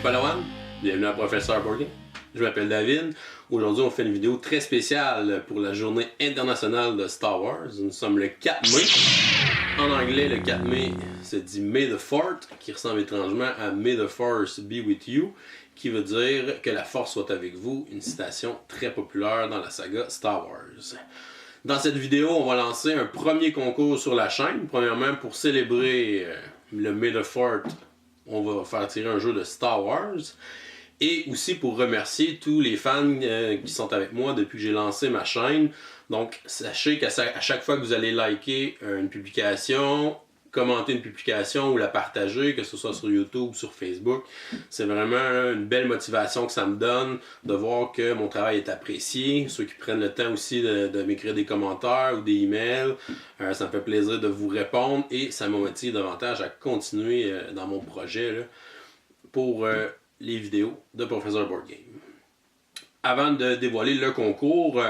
Padawan, bienvenue à Professeur Board Game. Je m'appelle David. Aujourd'hui, on fait une vidéo très spéciale pour la journée internationale de Star Wars. Nous sommes le 4 mai. En anglais, le 4 mai, se dit May the 4th, qui ressemble étrangement à May the Force be with you, qui veut dire que la force soit avec vous, une citation très populaire dans la saga Star Wars. Dans cette vidéo, on va lancer un premier concours sur la chaîne. Premièrement, pour célébrer le May the 4th, on va faire tirer un jeu de Star Wars. Et aussi pour remercier tous les fans qui sont avec moi depuis que j'ai lancé ma chaîne. Donc, sachez qu'à chaque fois que vous allez liker une publication, commenter une publication ou la partager, que ce soit sur YouTube ou sur Facebook, c'est vraiment une belle motivation que ça me donne de voir que mon travail est apprécié. Ceux qui prennent le temps aussi de m'écrire des commentaires ou des emails, ça me fait plaisir de vous répondre et ça me motive davantage à continuer dans mon projet là, pour les vidéos de Professeur Board Game. Avant de dévoiler le concours,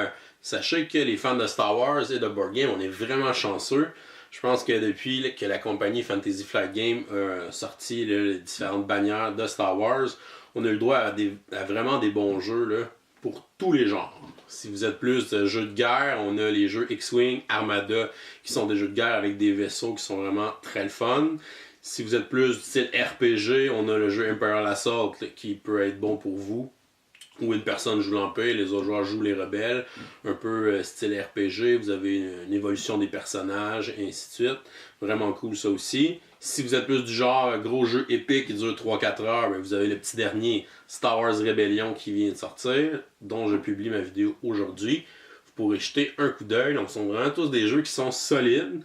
sachez que les fans de Star Wars et de Board Game, on est vraiment chanceux. Je pense que depuis que la compagnie Fantasy Flight Games a sorti les différentes bannières de Star Wars, on a eu le droit à vraiment des bons jeux là, pour tous les genres. Si vous êtes plus de jeux de guerre, on a les jeux X-Wing, Armada, qui sont des jeux de guerre avec des vaisseaux qui sont vraiment très le fun. Si vous êtes plus du style RPG, on a le jeu Imperial Assault qui peut être bon pour vous. Où une personne joue l'Empire, les autres joueurs jouent les rebelles. Un peu style RPG, vous avez une évolution des personnages, et ainsi de suite. Vraiment cool ça aussi. Si vous êtes plus du genre gros jeu épique qui dure 3-4 heures, vous avez le petit dernier Star Wars Rebellion qui vient de sortir, dont je publie ma vidéo aujourd'hui. Vous pourrez jeter un coup d'œil. Donc, ce sont vraiment tous des jeux qui sont solides.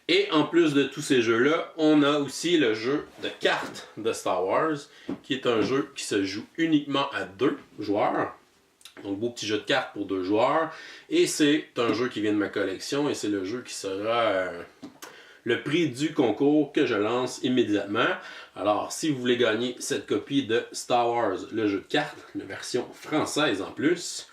Et en plus de tous ces jeux-là, on a aussi le jeu de cartes de Star Wars, qui est un jeu qui se joue uniquement à 2 joueurs. Donc, beau petit jeu de cartes pour 2 joueurs. Et c'est un jeu qui vient de ma collection et c'est le jeu qui sera le prix du concours que je lance immédiatement. Alors, si vous voulez gagner cette copie de Star Wars, le jeu de cartes, la version française en plus,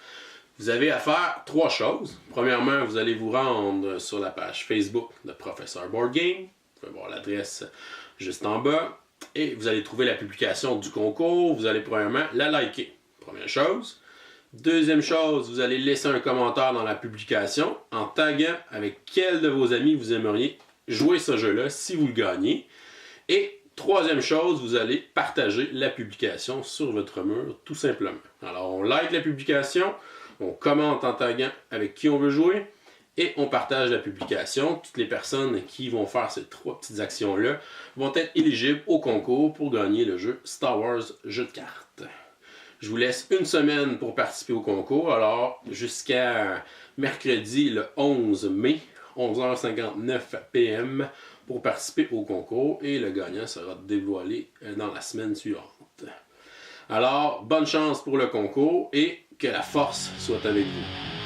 vous avez à faire 3 choses. Premièrement, vous allez vous rendre sur la page Facebook de Professeur Board Game. Vous pouvez voir l'adresse juste en bas. Et vous allez trouver la publication du concours. Vous allez premièrement la liker. Première chose. Deuxième chose, vous allez laisser un commentaire dans la publication en taguant avec quel de vos amis vous aimeriez jouer ce jeu-là si vous le gagnez. Et troisième chose, vous allez partager la publication sur votre mur tout simplement. Alors, on like la publication. On commente en taguant avec qui on veut jouer et on partage la publication. Toutes les personnes qui vont faire ces 3 petites actions-là vont être éligibles au concours pour gagner le jeu Star Wars jeu de cartes. Je vous laisse une semaine pour participer au concours, alors jusqu'à mercredi le 11 mai, 11h59 p.m. pour participer au concours et le gagnant sera dévoilé dans la semaine suivante. Alors, bonne chance pour le concours et que la force soit avec vous.